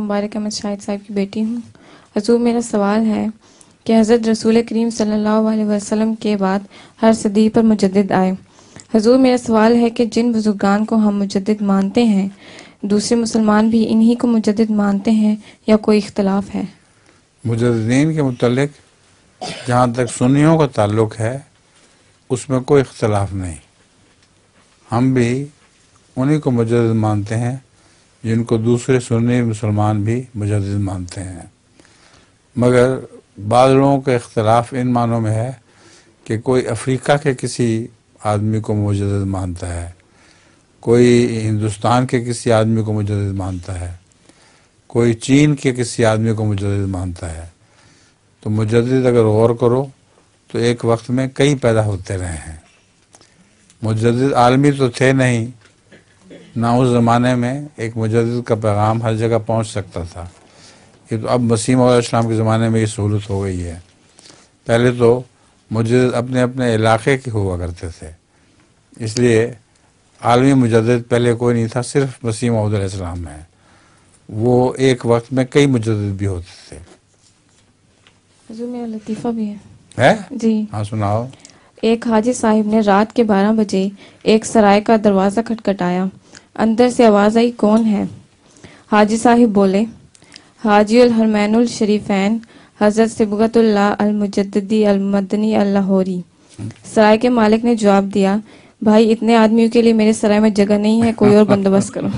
مبارک احمد شاہد صاحب کی بیٹی ہوں۔ حضور میرا سوال ہے کہ حضرت رسول کریم صلی اللہ علیہ وسلم کے بعد ہر صدی پر مجدد آئے۔ حضور میرا سوال ہے کہ جن بزرگان کو ہم مجدد مانتے ہیں دوسرے مسلمان بھی انہی کو مجدد مانتے ہیں یا کوئی اختلاف ہے؟ مجددین کے متعلق جہاں تک سنیوں کا تعلق ہے اس میں کوئی اختلاف نہیں، ہم بھی انہی کو مجدد مانتے ہیں جن کو دوسرے سنی مسلمان بھی مجدد مانتے ہیں، مگر بعض لوگوں کا اختلاف ان معنوں میں ہے کہ کوئی افریقہ کے کسی آدمی کو مجدد مانتا ہے، کوئی ہندوستان کے کسی آدمی کو مجدد مانتا ہے، کوئی چین کے کسی آدمی کو مجدد مانتا ہے۔ تو مجدد اگر غور کرو تو ایک وقت میں کئی پیدا ہوتے رہے ہیں، مجدد عالمی تو تھے نہیں، نہ اس زمانے میں ایک مجدد کا پیغام ہر جگہ پہنچ سکتا تھا۔ یہ تو اب مسیح علیہ السلام کے زمانے میں یہ سہولت ہو گئی ہے، پہلے تو مجدد اپنے اپنے علاقے کے ہوا کرتے تھے، اس لیے عالمی مجدد پہلے کوئی نہیں تھا، صرف مسیح موعود علیہ السلام ہے، وہ ایک وقت میں کئی مجدد بھی ہوتے تھے۔ حضور میرا لطیفہ بھی ہے جی ہاں سناؤ۔ ایک حاجی صاحب نے رات کے 12 بجے ایک سرائے کا دروازہ کھٹکھٹایا، اندر سے آواز آئی کون ہے؟ حاجی صاحب بولے حاجی الحرمین الشریفین حضرت صبغت اللہ المجددی المدنی اللاہوری۔ سرائے کے مالک نے جواب دیا بھائی اتنے آدمیوں کے لیے میرے سرائے میں جگہ نہیں ہے، کوئی اور بندوبست کرو۔